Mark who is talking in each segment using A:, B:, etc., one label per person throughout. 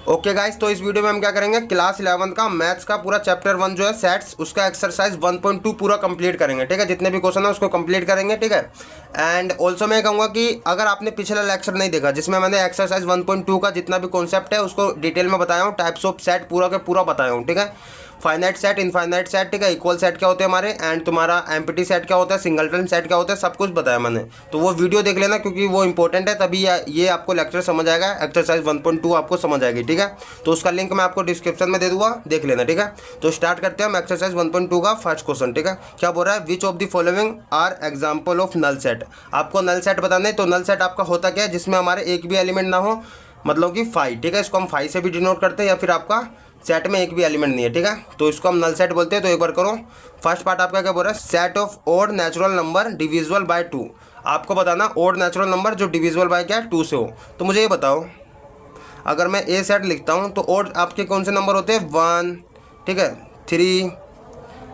A: Okay guys, तो इस video में हम क्या करेंगे, क्लास 11 का मैथ्स का पूरा चैप्टर 1 जो है सेट्स, उसका एक्सरसाइज 1.2 पूरा कंप्लीट करेंगे। ठीक है, जितने भी क्वेश्चन है उसको कंप्लीट करेंगे। ठीक है, एंड ऑल्सो मैं कहूँगा कि अगर आपने पिछला लेक्चर नहीं देखा जिसमें मैंने एक्सरसाइज 1.2 का जितना भी कॉन्सेप्ट है उसको डिटेल में बताया हूँ, टाइप्स ऑफ सेट पूरा के पूरा बताया हूँ। ठीक है, फाइनाइट सेट, इनफाइनाइट सेट, ठीक है, इक्वल सेट क्या होते हैं हमारे, एंड तुम्हारा एम्प्टी सेट क्या होता है, सिंगलटन सेट क्या होता है, सब कुछ बताया मैंने। तो वो वीडियो देख लेना क्योंकि वो इंपॉर्टेंट है, तभी ये आपको लेक्चर समझ आएगा, एक्सरसाइज 1.2 आपको समझ आएगी। ठीक है, तो उसका लिंक मैं आपको डिस्क्रिप्शन में दे दूंगा, देख लेना। ठीक है, तो स्टार्ट करते हैं हम एक्सरसाइज 1.2 का फर्स्ट क्वेश्चन। ठीक है, क्या बोल रहा है, which of the following are example of null set. आपको नल सेट बताना है। तो नल सेट आपका होता क्या है, जिसमें हमारे एक भी एलिमेंट ना हो, मतलब कि 5। ठीक है, इसको हम 5 से भी डिनोट करते हैं, या फिर आपका सेट में एक भी एलिमेंट नहीं है। ठीक है, तो इसको हम नल सेट बोलते हैं। तो एक बार करो, फर्स्ट पार्ट आपका क्या बोल रहा है, set of odd natural number divisible by 2। आपको बताना ओड नेचुरल नंबर जो डिविजिबल बाय क्या है, 2 से हो। तो मुझे ये बताओ, अगर मैं ए सेट लिखता हूँ तो ओड आपके कौन से नंबर होते हैं, 1, ठीक है, 3,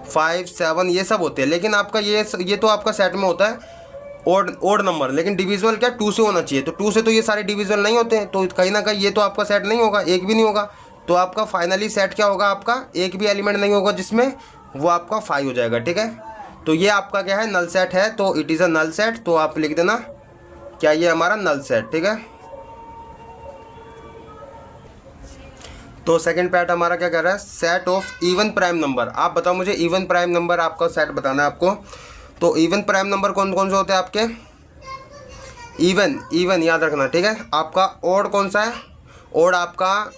A: 5, 7, ये सब होते हैं। लेकिन आपका ये तो आपका सेट में होता है ओड नंबर, लेकिन डिविजिबल क्या 2 से होना चाहिए। तो 2 से तो ये सारे डिविजिबल नहीं होते हैं, तो कहीं ना कहीं ये तो आपका सेट नहीं होगा, एक भी नहीं होगा। तो आपका फाइनली सेट क्या होगा, आपका एक भी एलिमेंट नहीं होगा जिसमें, वो आपका 5 हो जाएगा। ठीक है, तो ये आपका क्या है, नल सेट है। तो it is a null set. तो आप लिख देना क्या ये हमारा नल सेट। ठीक है, तो सेकंड पार्ट हमारा क्या कह रहा है, set of even prime number. आप बताओ मुझे, इवन प्राइम नंबर आपका सेट बताना है आपको। तो इवन प्राइम नंबर कौन कौन से होते हैं आपके, इवन याद रखना। ठीक है, आपका ओड कौन सा है, ओड आपका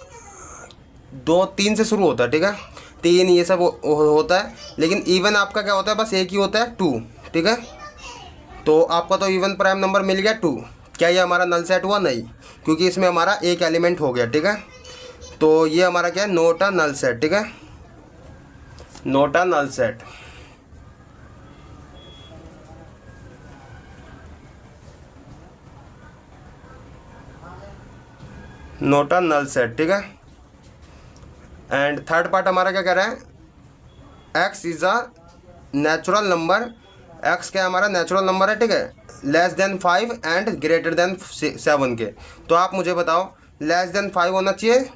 A: 2, 3 से शुरू होता है। ठीक है, 3 ये सब होता है। लेकिन इवन आपका क्या होता है, बस एक ही होता है, 2। ठीक है, तो आपका तो इवन प्राइम नंबर मिल गया 2। क्या ये हमारा नल सेट हुआ, नहीं, क्योंकि इसमें हमारा एक एलिमेंट हो गया। ठीक है, तो ये हमारा क्या है, नॉट अ नल सेट। ठीक है, not a null set. Not a null set. ठीक है, एंड थर्ड पार्ट हमारा क्या कह रहा है, x is a natural number. X क्या हमारा नेचुरल नंबर है। ठीक है, less than 5 and greater than 7 के। तो आप मुझे बताओ, लेस देन 5 होना चाहिए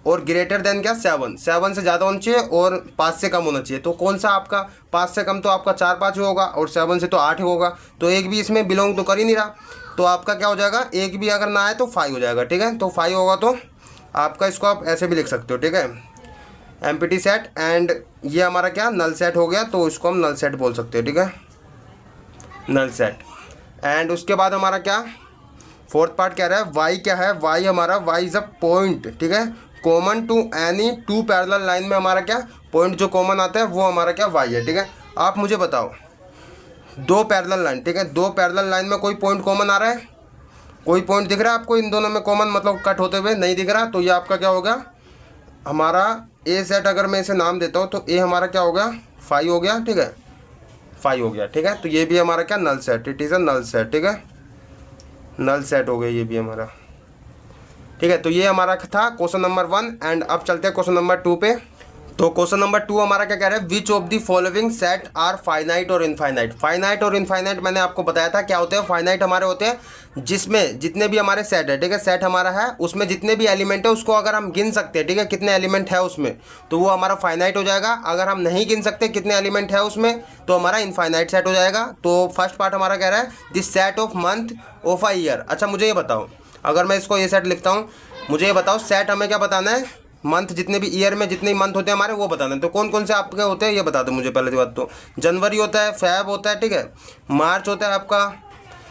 A: और ग्रेटर देन क्या, 7 से ज़्यादा होना चाहिए और 5 से कम होना चाहिए। तो कौन सा आपका 5 से कम, तो आपका 4, 5 होगा, और 7 से तो 8 होगा। तो एक भी इसमें बिलोंग तो कर ही नहीं रहा। तो आपका क्या हो जाएगा, एक भी अगर ना आए तो 5 हो जाएगा। ठीक है, तो 5 होगा तो आपका, इसको आप ऐसे भी लिख सकते हो। ठीक है, एम्प्टी सेट, एंड ये हमारा क्या नल सेट हो गया, तो इसको हम नल सेट बोल सकते हो। ठीक है, नल सेट। एंड उसके बाद हमारा क्या, फोर्थ पार्ट कह रहा है, वाई क्या है, वाई हमारा, वाई इज़ अ पॉइंट। ठीक है, common to any 2 parallel line में हमारा क्या पॉइंट जो कॉमन आता है वो हमारा क्या, वाई है। ठीक है, आप मुझे बताओ 2 पैरेलल लाइन, ठीक है, 2 पैरेलल लाइन में कोई पॉइंट कॉमन आ रहा है, कोई पॉइंट दिख रहा है आपको इन दोनों में कॉमन, मतलब कट होते हुए नहीं दिख रहा। तो ये आपका क्या होगा, हमारा ए सेट। अगर मैं इसे नाम देता हूँ तो ए हमारा क्या हो गया, 5 हो गया। ठीक है, 5 हो गया। ठीक है, तो ये भी हमारा क्या, null set, it is a null set. ठीक है, नल सेट हो गया ये भी हमारा। ठीक है, तो ये हमारा था क्वेश्चन नंबर 1। एंड अब चलते हैं क्वेश्चन नंबर 2 पे। तो क्वेश्चन नंबर 2 हमारा क्या कह रहा है, which of the following set are finite और इनफाइनाइट। फाइनाइट और इनफाइनाइट मैंने आपको बताया था क्या होते हैं। फाइनाइट हमारे होते हैं जिसमें जितने भी हमारे सेट है, ठीक है, सेट हमारा है उसमें जितने भी एलिमेंट है उसको अगर हम गिन सकते हैं, ठीक है, कितने एलिमेंट है उसमें, तो वो हमारा फाइनाइट हो जाएगा। अगर हम नहीं गिन सकते कितने एलिमेंट है उसमें, तो हमारा इनफाइनाइट सेट हो जाएगा। तो फर्स्ट पार्ट हमारा कह रहा है this set of month of a year. अच्छा मुझे ये बताओ, अगर मैं इसको ये सेट लिखता हूँ, मुझे ये बताओ सेट हमें क्या बताना है, मंथ, जितने भी ईयर में जितने मंथ होते हैं हमारे वो बताना है। तो कौन कौन से आपके होते हैं ये बता दो मुझे पहले बात। तो जनवरी होता है, फेब होता है, ठीक है, मार्च होता है आपका,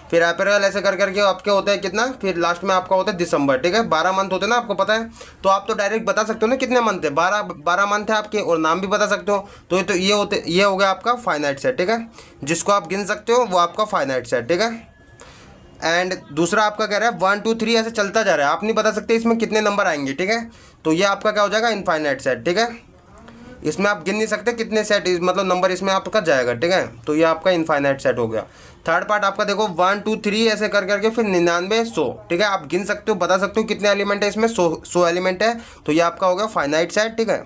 A: फिर अप्रैल, ऐसे कर करके आपके होते हैं कितना, फिर लास्ट में आपका होता है दिसंबर। ठीक है, 12 मंथ होते हैं ना, आपको पता है। तो आप तो डायरेक्ट बता सकते हो ना कितने मंथ है, 12 मंथ है आपके, और नाम भी बता सकते हो। तो ये हो गया आपका फाइनाइट सेट। ठीक है, जिसको आप गिन सकते हो वो आपका फाइनाइट सेट। ठीक है, एंड दूसरा आपका कह रहा है 1, 2, 3 ऐसे चलता जा रहा है, आप नहीं बता सकते इसमें कितने नंबर आएंगे। ठीक है, तो ये आपका क्या हो जाएगा, इनफाइनाइट सेट। ठीक है, इसमें आप गिन नहीं सकते कितने सेट, मतलब नंबर इसमें आपका जाएगा। ठीक है, तो ये आपका इनफाइनाइट सेट हो गया। थर्ड पार्ट आपका देखो 1, 2, 3 ऐसे कर करके फिर 99, 100। ठीक है, आप गिन सकते हो, बता सकते हो कितने एलिमेंट है इसमें, 100 एलिमेंट है। तो ये आपका हो गया फाइनाइट सेट। ठीक है,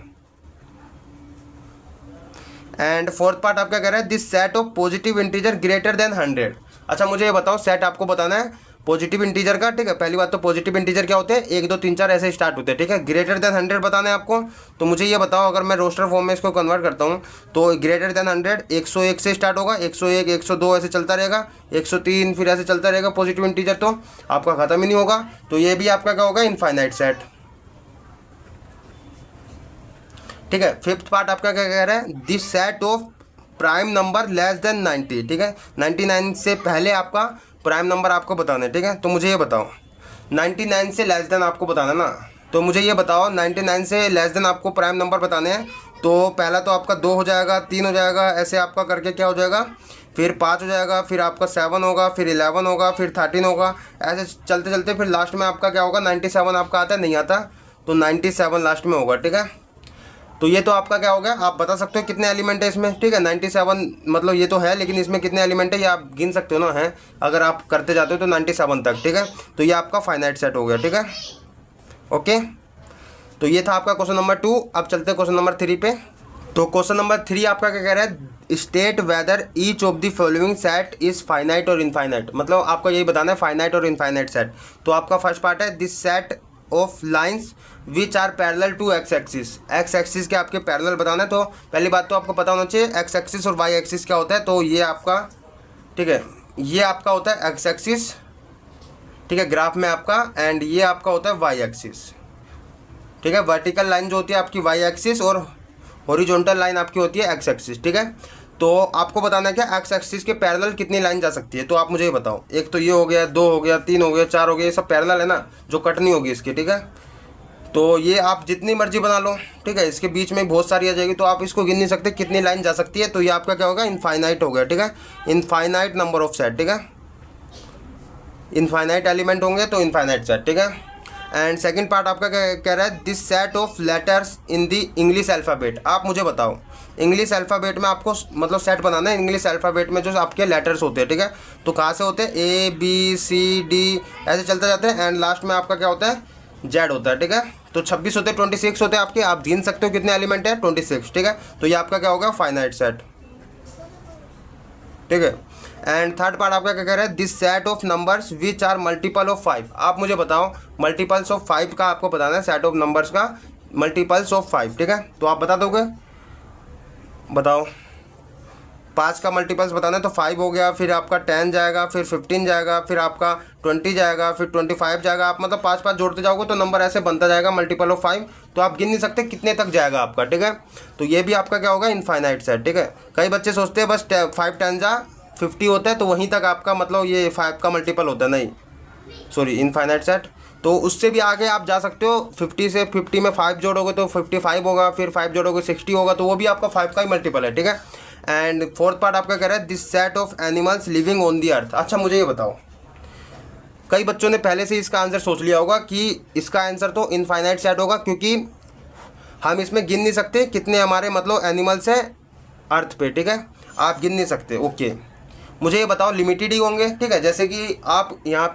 A: एंड फोर्थ पार्ट आपका कह रहा है this set of positive integer greater than 100। अच्छा मुझे ये बताओ, सेट आपको बताना है पॉजिटिव इंटीजर का, ठीक है। पहली बात तो पॉजिटिव इंटीजर क्या होते हैं, 1 2 3 4 ऐसे स्टार्ट होते हैं, ठीक है। ग्रेटर देन 100 बताना है आपको, तो मुझे ये बताओ, अगर मैं रोस्टर फॉर्म में इसको कन्वर्ट करता हूँ तो ग्रेटर देन 100 101 से स्टार्ट होगा, 101 102 ऐसे चलता रहेगा, 103 फिर ऐसे चलता रहेगा पॉजिटिव इंटीजर, तो आपका ख़त्म ही नहीं होगा। तो ये भी आपका क्या होगा, इनफाइनाइट सेट, ठीक है। फिफ्थ पार्ट आपका क्या कह रहा है, this set of prime number less than 90, ठीक है। 99 से पहले आपका प्राइम नंबर आपको बताना है, ठीक है। तो मुझे ये बताओ 99 से लेस देन आपको बताना ना, तो मुझे ये बताओ 99 से लेस देन आपको प्राइम नंबर बताने हैं। तो पहला तो आपका 2 हो जाएगा, 3 हो जाएगा, ऐसे आपका करके क्या हो जाएगा, फिर 5 हो जाएगा, फिर आपका 7 होगा, फिर 11 होगा, फिर 13 होगा, ऐसे चलते चलते फिर लास्ट में आपका क्या होगा, 97 आपका आता है, नहीं आता, तो 97 लास्ट में होगा, ठीक है। तो ये तो आपका क्या हो गया, आप बता सकते हो कितने एलिमेंट है इसमें, ठीक है। 97 मतलब ये तो है, लेकिन इसमें कितने एलिमेंट है ये आप गिन सकते हो ना, है अगर आप करते जाते हो तो 97 तक, ठीक है। तो ये आपका फाइनाइट सेट हो गया, ठीक है, ओके। तो ये था आपका क्वेश्चन नंबर 2। अब चलते हैं क्वेश्चन नंबर 3 पे। तो क्वेश्चन नंबर 3 आपका क्या कह रहा है, state whether each of the following set is finite और इनफाइनाइट, मतलब आपको यही बताना है फाइनाइट और इनफाइनाइट सेट। तो आपका फर्स्ट पार्ट है, this set of lines which are parallel to x axis, x axis के आपके पैरेलल बताना है। तो पहली बात तो आपको पता होना चाहिए एक्स एक्सिस और वाई एक्सिस क्या होता है, तो ये आपका, ठीक है, ये आपका होता है एक्स एक्सिस, ठीक है, ग्राफ में आपका, एंड ये आपका होता है वाई एक्सिस, ठीक है। वर्टिकल लाइन जो होती है आपकी वाई एक्सिस और हॉरिजॉन्टल लाइन आपकी होती है एक्स एक्सिस, ठीक है। तो आपको बताना है क्या एक्स एक्सिस के पैरेलल कितनी लाइन जा सकती है, तो आप मुझे ये बताओ, एक तो ये हो गया, 2 हो गया, 3 हो गया, 4 हो गया, ये सब पैरेलल है ना, जो कट नहीं होगी इसकी, ठीक है। तो ये आप जितनी मर्जी बना लो, ठीक है, इसके बीच में बहुत सारी आ जाएगी, तो आप इसको गिन नहीं सकते कितनी लाइन जा सकती है। तो ये आपका क्या होगा, इनफाइनाइट हो गया, ठीक है, इनफाइनाइट नंबर ऑफ सेट, ठीक है, इनफाइनाइट एलिमेंट होंगे तो इनफाइनाइट सेट, ठीक है। एंड सेकंड पार्ट आपका क्या कह रहा है, this set of letters in the English alphabet. आप मुझे बताओ इंग्लिश अल्फ़ाबेट में आपको मतलब सेट बनाना है, इंग्लिश अल्फ़ाबेट में जो आपके लेटर्स होते हैं, ठीक है। तो कहाँ से होते हैं, ए बी सी डी ऐसे चलते जाते हैं, एंड लास्ट में आपका क्या होता है, जेड होता है, ठीक है। तो 26 होते हैं, 26 होते हैं आपके, आप गिन सकते हो कितने एलिमेंट है, 26, ठीक है। तो ये आपका क्या होगा, फाइनाइट सेट, ठीक है। एंड थर्ड पार्ट आपका क्या कह रहा है, this set of numbers which are multiple of 5। आप मुझे बताओ मल्टीपल्स ऑफ 5 का आपको बताना है, सेट ऑफ नंबर्स का मल्टीपल्स ऑफ 5, ठीक है। तो आप बता दोगे, बताओ 5 का मल्टीपल्स बताना है, तो 5 हो गया, फिर आपका 10 जाएगा, फिर 15 जाएगा, फिर आपका 20 जाएगा, फिर 25 जाएगा। आप मतलब 5 जोड़ते जाओगे तो नंबर ऐसे बनता जाएगा मल्टीपल ऑफ 5, तो आप गिन नहीं सकते कितने तक जाएगा आपका, ठीक है। तो ये भी आपका क्या होगा, इनफाइनाइट सेट, ठीक है। कई बच्चे सोचते हैं बस 5 10 जा 50 होता है, तो वहीं तक आपका मतलब ये 5 का मल्टीपल होता है, नहीं सॉरी, इनफाइनाइट सेट। तो उससे भी आगे आप जा सकते हो, 50 से 50 में 5 जोड़ोगे तो 55 होगा, फिर 5 जोड़ोगे 60 होगा, तो वो भी आपका 5 का ही मल्टीपल है, ठीक है। एंड फोर्थ पार्ट आपका कह रहा है, this set of animals living on the earth. अच्छा मुझे ये बताओ, कई बच्चों ने पहले से इसका आंसर सोच लिया होगा कि इसका आंसर तो इनफाइनाइट सेट होगा, क्योंकि हम इसमें गिन नहीं सकते कितने हमारे मतलब एनिमल्स हैं अर्थ पे, ठीक है, आप गिन नहीं सकते, ओके। मुझे ये बताओ लिमिटेड ही होंगे, ठीक है। जैसे कि आप यहाँ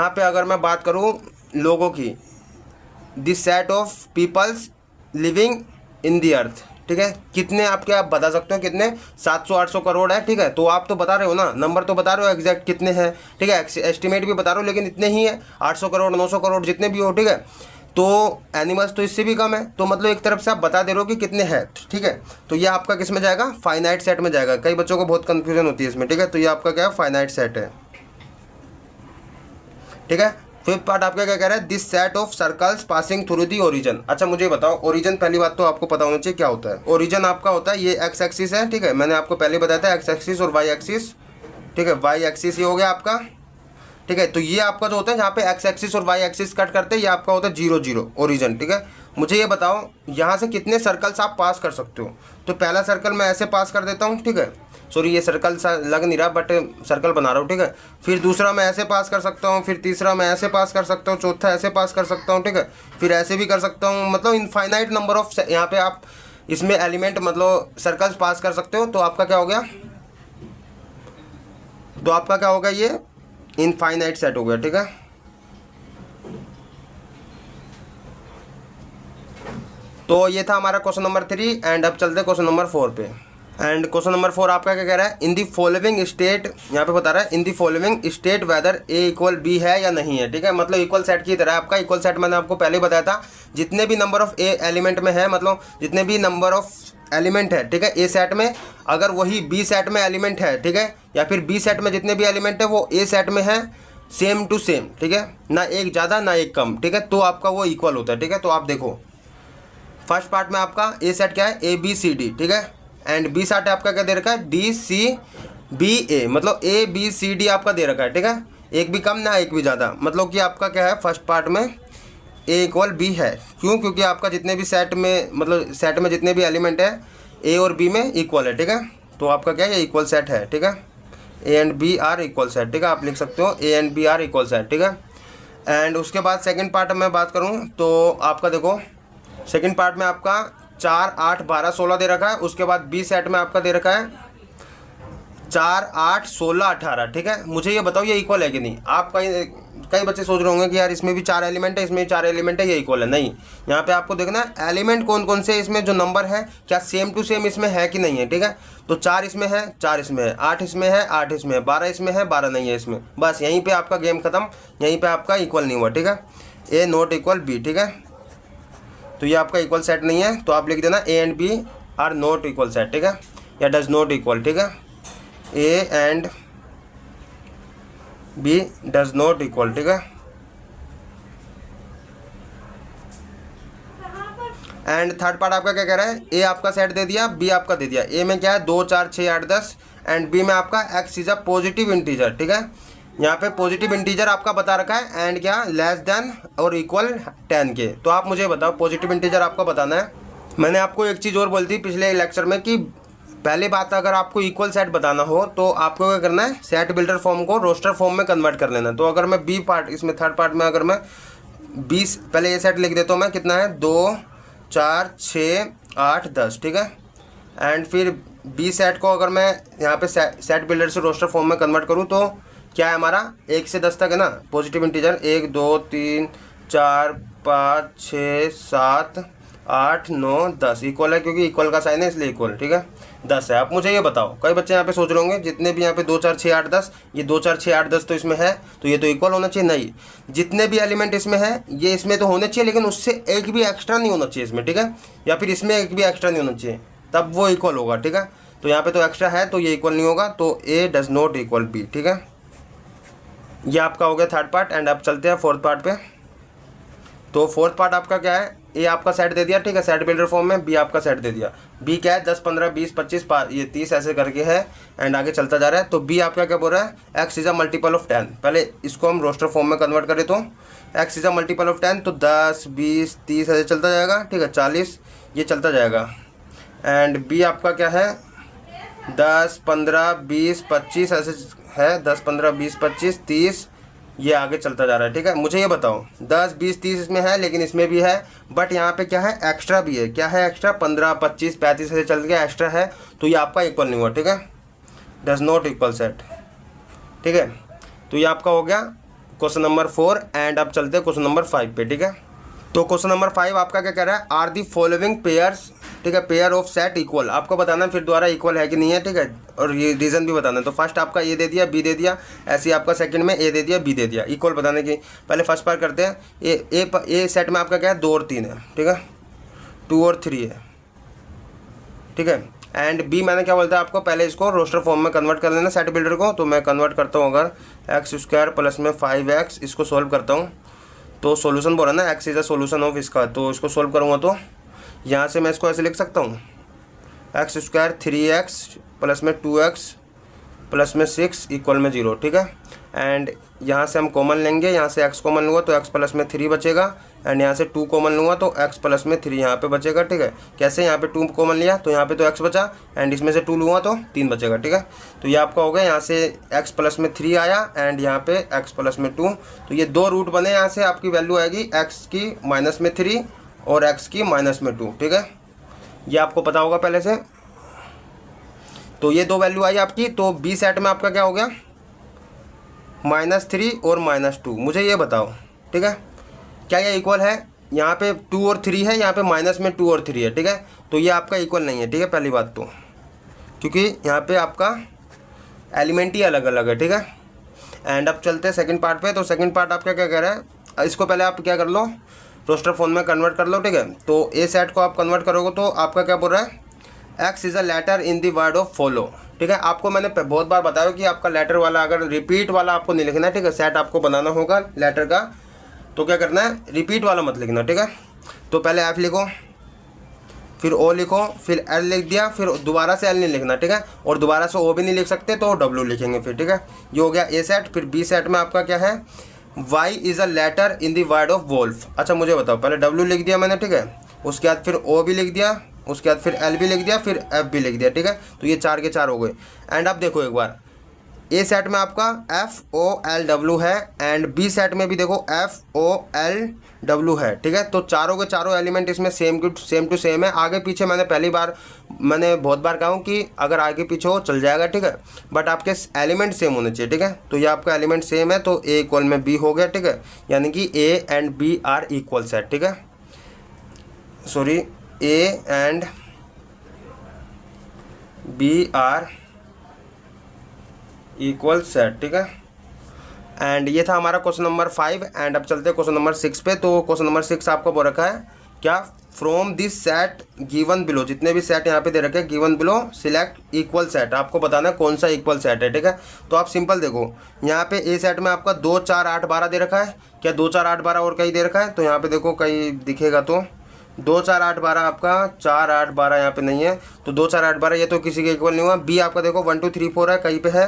A: पे अगर मैं बात करूँ लोगों की, this set of peoples living in the earth, ठीक है, कितने आपके आप बता सकते हो कितने, 700-800 करोड़ है, ठीक है। तो आप तो बता रहे हो ना, नंबर तो बता रहे हो एग्जैक्ट कितने हैं, ठीक है, एस्टिमेट भी बता रहे हो, लेकिन इतने ही है, 800 करोड़ 900 करोड़ जितने भी हो, ठीक है। तो एनिमल्स तो इससे भी कम है, तो मतलब एक तरफ से आप बता दे रहे हो कि कितने हैं, ठीक है। तो ये आपका किस में जाएगा, फाइनाइट सेट में जाएगा। कई बच्चों को बहुत कन्फ्यूजन होती है इसमें, ठीक है। तो ये आपका क्या है, फाइनाइट सेट है, ठीक है। फिफ्थ पार्ट आपका क्या कह रहा है, this set of circles passing through the origin. अच्छा मुझे बताओ ओरिजिन, पहली बात तो आपको पता होना चाहिए क्या होता है। ओरिजिन आपका होता है ये एक्स एक्सिस है, ठीक है, मैंने आपको पहले बताया था एक्स एक्सिस और वाई एक्सिस, ठीक है। वाई एक्सिस ये हो गया आपका, ठीक है। तो ये आपका जो होता है जहाँ पे एक्स एक्सिस और वाई एक्सिस कट करते हैं, ये आपका होता है 0 0 ओरिजिन, ठीक है। मुझे ये बताओ यहाँ से कितने सर्कल्स आप पास कर सकते हो। तो पहला सर्कल मैं ऐसे पास कर देता हूँ, ठीक है, सॉरी ये सर्कल सा लग नहीं रहा बट सर्कल बना रहा हूँ, ठीक है। फिर दूसरा मैं ऐसे पास कर सकता हूँ, फिर तीसरा मैं ऐसे पास कर सकता हूँ, चौथा ऐसे पास कर सकता हूँ, ठीक है, फिर ऐसे भी कर सकता हूँ। मतलब इनफाइनाइट नंबर ऑफ यहाँ पे आप इसमें एलिमेंट मतलब सर्कल्स पास कर सकते हो। तो आपका क्या हो गया, तो आपका क्या होगा, ये इनफाइनाइट सेट हो गया, ठीक है। तो ये था हमारा क्वेश्चन नंबर 3 एंड अब चलते हैं क्वेश्चन नंबर 4 पे। एंड क्वेश्चन नंबर 4 आपका क्या कह रहा है, इन दी फॉलोइंग स्टेट, यहाँ पे बता रहा है in the following state whether A equal B है या नहीं है, ठीक है। मतलब इक्वल सेट की तरह आपका इक्वल सेट मैंने आपको पहले बताया था, जितने भी नंबर ऑफ ए एलिमेंट में है, मतलब जितने भी नंबर ऑफ एलिमेंट है, ठीक है, ए सेट में, अगर वही बी सेट में एलिमेंट है, ठीक है, या फिर बी सेट में जितने भी एलिमेंट है वो ए सेट में है, सेम टू सेम, ठीक है, ना एक ज़्यादा ना एक कम, ठीक है, तो आपका वो इक्वल होता है, ठीक है। तो आप देखो फर्स्ट पार्ट में आपका ए सेट क्या है, ए बी सी डी, ठीक है, एंड बी सेट आपका क्या दे रखा है, डी सी बी ए, मतलब ए बी सी डी आपका दे रखा है, ठीक है, एक भी कम ना एक भी ज़्यादा, मतलब कि आपका क्या है फर्स्ट पार्ट में ए इक्वल बी है। क्यों? क्योंकि आपका जितने भी सेट में, मतलब सेट में जितने भी एलिमेंट है ए और बी में इक्वल है, ठीक है, तो आपका क्या है, ये इक्वल सेट है, ठीक है, A and B are equal set, ठीक है, आप लिख सकते हो A and B are equal set, ठीक है। एंड उसके बाद सेकंड पार्ट में बात करूं तो आपका देखो सेकंड पार्ट में आपका 4 8 12 16 दे रखा है, उसके बाद बी सेट में आपका दे रखा है 4 8 16 18, ठीक है। मुझे ये बताओ ये इक्वल है कि नहीं। आप कई बच्चे सोच रहे होंगे कि यार इसमें भी 4 एलिमेंट है, इसमें भी 4 एलिमेंट है, ये इक्वल है। नहीं, यहाँ पे आपको देखना है एलिमेंट कौन कौन से इसमें, जो नंबर है क्या सेम टू सेम इसमें है कि नहीं है, ठीक है। तो 4 इसमें है, 4 इसमें है, 8 इसमें है, 8 इसमें है, 12 इसमें है, 12 नहीं है इसमें। बस यहीं पर आपका गेम खत्म, यहीं पर आपका इक्वल नहीं हुआ, ठीक है। ए नॉट इक्वल बी, ठीक है, तो ये आपका इक्वल सेट नहीं है, तो आप लिख देना A and B are not equal set, ठीक है, या डज नॉट इक्वल, ठीक है, A and B does not equal, ठीक है। एंड थर्ड पार्ट आपका क्या कह रहा है, ए आपका सेट दे दिया, बी आपका दे दिया। ए में क्या है 2 4 6 8 10, एंड बी में आपका x is a positive integer, ठीक है। यहाँ पे पॉजिटिव इंटीजर आपका बता रखा है, एंड क्या लेस देन और इक्वल 10 के। तो आप मुझे बताओ पॉजिटिव इंटीजर आपका बताना है। मैंने आपको एक चीज़ और बोली थी पिछले लेक्चर में कि पहली बात, अगर आपको इक्वल सेट बताना हो तो आपको क्या करना है, सेट बिल्डर फॉर्म को रोस्टर फॉर्म में कन्वर्ट कर लेना। तो अगर मैं बी पार्ट, इसमें थर्ड पार्ट में अगर मैं 20 पहले ये सेट लिख देता हूँ मैं, कितना है 2 4 6 8 10, ठीक है। एंड फिर बी सेट को अगर मैं यहाँ पे सेट बिल्डर से रोस्टर फॉर्म में कन्वर्ट करूँ तो क्या है हमारा 1 से 10 तक है ना पॉजिटिव इंटीजर, 1 2 3 4 5 6 7 8 9 10 इक्वल है, क्योंकि इक्वल का साइन है इसलिए इक्वल, ठीक है, 10 है। आप मुझे ये बताओ, कई बच्चे यहाँ पे सोच रहे होंगे जितने भी यहाँ पे 2 4 6 8 10, ये 2 4 6 8 10 तो इसमें है, तो ये तो इक्वल होना चाहिए। नहीं, जितने भी एलिमेंट इसमें है ये इसमें तो होने चाहिए, लेकिन उससे एक भी एक्स्ट्रा नहीं होना चाहिए इसमें, ठीक है, या फिर इसमें एक भी एक्स्ट्रा नहीं होना चाहिए, तब वो इक्वल होगा, ठीक है। तो यहाँ पे तो एक्स्ट्रा है तो ये इक्वल नहीं होगा, तो ए डज नॉट इक्वल बी, ठीक है। ये आपका हो गया थर्ड पार्ट। एंड अब चलते हैं फोर्थ पार्ट पे। तो फोर्थ पार्ट आपका क्या है, ए आपका सेट दे दिया, ठीक है, सेट बिल्डर फॉर्म में, बी आपका सेट दे दिया। बी क्या है 10 15 20 25 ये 30 ऐसे करके है, एंड आगे चलता जा रहा है। तो बी आपका क्या बोल रहा है, x is a multiple of 10। पहले इसको हम रोस्टर फॉर्म में कन्वर्ट करें तो x is a multiple of 10, तो 10 20 30 ऐसे चलता जाएगा, ठीक है, 40 ये चलता जाएगा। एंड बी आपका क्या है 10 15 20 25 ऐसे है, 10 15 20 25 30 ये आगे चलता जा रहा है, ठीक है। मुझे ये बताओ 10 20 30 इसमें है, लेकिन इसमें भी है, बट यहाँ पे क्या है एक्स्ट्रा भी है। क्या है एक्स्ट्रा, 15 25 35 ऐसे चल गया एक्स्ट्रा है, तो ये आपका इक्वल नहीं हुआ, ठीक है, डज नॉट इक्वल सेट, ठीक है। तो ये आपका हो गया क्वेश्चन नंबर 4। एंड अब चलते हैं क्वेश्चन नंबर 5 पे, ठीक है। तो क्वेश्चन नंबर 5 आपका क्या कह रहा है, आर दी फॉलोइंग पेयर्स, ठीक है, पेयर ऑफ सेट इक्वल। आपको बताना फिर दोबारा इक्वल है कि नहीं है, ठीक है, और ये रीज़न भी बताना है। तो फर्स्ट आपका ए दे दिया, बी दे दिया, ऐसे ही आपका सेकंड में ए दे दिया, बी दे दिया, इक्वल बताने की। पहले फर्स्ट पार्ट करते हैं। ए सेट में आपका क्या है 2 और 3 है, ठीक है, 2 और 3 है, ठीक है। एंड बी मैंने क्या बोलता है आपको, पहले इसको रोस्टर फॉर्म में कन्वर्ट कर लेना सेट बिल्डर को। तो मैं कन्वर्ट करता हूँ, अगर x² प्लस में 5x, इसको सोल्व करता हूँ तो सॉल्यूशन बोला ना, x is a solution of इसका, तो इसको सोल्व करूँगा तो यहाँ से मैं इसको ऐसे लिख सकता हूँ, x² 3x प्लस में 2x प्लस में 6 इक्वल में 0, ठीक है। एंड यहाँ से हम कॉमन लेंगे, यहाँ से x कॉमन लूँगा तो x प्लस में 3 बचेगा, एंड यहाँ से 2 कॉमन लूँगा तो x प्लस में 3 यहाँ पे बचेगा, ठीक है। कैसे, यहाँ पे 2 कॉमन लिया तो यहाँ पे तो x बचा, एंड इसमें से 2 लूँगा तो 3 बचेगा, ठीक है। तो ये आपका हो गया, यहाँ से x प्लस में 3 आया, एंड यहाँ पे x प्लस में 2, तो ये 2 रूट बने। यहाँ से आपकी वैल्यू आएगी x की माइनस में 3 और x की माइनस में 2, ठीक है, ये आपको पता होगा पहले से। तो ये 2 वैल्यू आई आपकी। तो बी सेट में आपका क्या हो गया -3 और -2। मुझे ये बताओ, ठीक है, क्या ये इक्वल है। यहाँ पे 2 और 3 है, यहाँ पे माइनस में 2 और 3 है, ठीक है, तो ये आपका इक्वल नहीं है, ठीक है, पहली बात तो, क्योंकि यहाँ पे आपका एलिमेंट ही अलग अलग है, ठीक है। एंड अब चलते हैं सेकंड पार्ट पे। तो सेकंड पार्ट आपका क्या कह रहा है, इसको पहले आप क्या कर लो, रोस्टर फॉर्म में कन्वर्ट कर लो, ठीक है। तो ए सेट को आप कन्वर्ट करोगे तो आपका क्या बोल रहा है, x is a letter in the word of follow, ठीक है। आपको मैंने बहुत बार बताया कि आपका लेटर वाला अगर रिपीट वाला आपको नहीं लिखना है, ठीक है। सेट आपको बनाना होगा लेटर का, तो क्या करना है, रिपीट वाला मत लिखना, ठीक है। तो पहले एफ लिखो, फिर ओ लिखो, फिर एल लिख दिया, फिर दोबारा से एल नहीं लिखना, ठीक है। और दोबारा से ओ भी नहीं लिख सकते तो डब्ल्यू लिखेंगे फिर, ठीक है। ये हो गया ए सेट। फिर बी सेट में आपका क्या है, y is a letter in the word of wolf. अच्छा मुझे बताओ, पहले डब्ल्यू लिख दिया मैंने, ठीक है। उसके बाद फिर ओ भी लिख दिया, उसके बाद फिर एल भी लिख दिया, फिर एफ भी लिख दिया, ठीक है। तो ये 4 के 4 हो गए। एंड अब देखो एक बार, ए सेट में आपका एफ ओ एल डब्ल्यू है, एंड बी सेट में भी देखो एफ ओ एल डब्ल्यू है, ठीक है। तो चारों के चारों एलिमेंट इसमें सेम टू सेम है। आगे पीछे मैंने बहुत बार कहा हूँ कि अगर आगे पीछे हो चल जाएगा, ठीक है, बट आपके एलिमेंट सेम होने चाहिए, ठीक है। तो ये आपका एलिमेंट सेम है, तो ए इक्वल में बी हो गया, ठीक है। यानी कि A and B are equal set, ठीक है। Sorry, A and B are equal set, ठीक है। एंड ये था हमारा क्वेश्चन नंबर 5। एंड अब चलते हैं क्वेश्चन नंबर 6 पे। तो क्वेश्चन नंबर 6 आपको बोल रखा है क्या, from this set given below, जितने भी सेट यहाँ पे दे रखे हैं given below select equal set. आपको बताना है कौन सा इक्वल सेट है, ठीक है। तो आप सिंपल देखो, यहाँ पे ए सेट में आपका 2 4 8 12 दे रखा है। क्या 2 4 8 12 और कहीं दे रखा है? तो यहाँ पे देखो कहीं दिखेगा तो 2 4 8 12 आपका 4 8 12 यहाँ पे नहीं है, तो 2 4 8 12 ये तो किसी के इक्वल नहीं हुआ। बी आपका देखो 1 2 3 4 है, कहीं पे है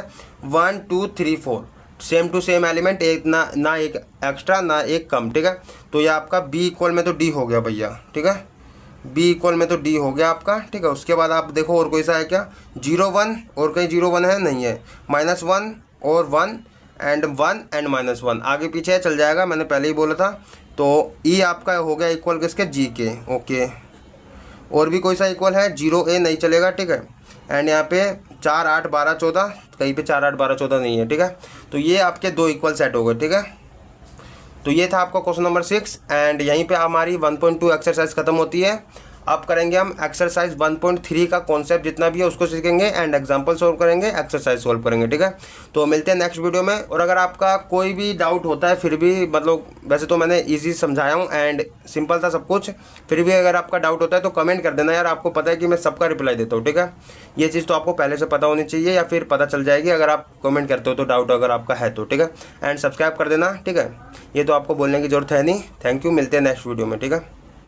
A: 1 2 3 4, सेम टू सेम एलिमेंट, एक ना एक एक्स्ट्रा ना एक कम, ठीक है। तो ये आपका बी इक्वल में तो डी हो गया भैया, ठीक है। बी इक्वल में तो डी हो गया आपका, ठीक है। उसके बाद आप देखो और कोई सा है क्या, 0 1 और कहीं 0 1 है, नहीं है, -1 और 1 एंड 1 एंड -1 आगे पीछे चल जाएगा, मैंने पहले ही बोला था। तो ई आपका हो गया इक्वल किसके, जी के, ओके। और भी कोई सा इक्वल है, 0 ए नहीं चलेगा, ठीक है। एंड यहाँ पे 4 8 12 14, कहीं पे 4 8 12 14 नहीं है, ठीक है। तो ये आपके 2 इक्वल सेट हो गए, ठीक है। तो ये था आपका क्वेश्चन नंबर 6। एंड यहीं पे हमारी 1.2 एक्सरसाइज खत्म होती है। अब करेंगे हम एक्सरसाइज 1.3 का कॉन्सेप्ट जितना भी है उसको सीखेंगे, एंड एग्जांपल सोल्व करेंगे, एक्सरसाइज सोल्व करेंगे, ठीक है। तो मिलते हैं नेक्स्ट वीडियो में। और अगर आपका कोई भी डाउट होता है, फिर भी मतलब वैसे तो मैंने इजी समझाया हूँ एंड सिंपल था सब कुछ, फिर भी अगर आपका डाउट होता है तो कमेंट कर देना यार। आपको पता है कि मैं सबका रिप्लाई देता हूँ, ठीक है। ये चीज़ तो आपको पहले से पता होनी चाहिए, या फिर पता चल जाएगी अगर आप कमेंट करते हो तो, डाउट अगर आपका है तो, ठीक है। एंड सब्सक्राइब कर देना, ठीक है। ये तो आपको बोलने की जरूरत है नहीं। थैंक यू, मिलते हैं नेक्स्ट वीडियो में, ठीक है।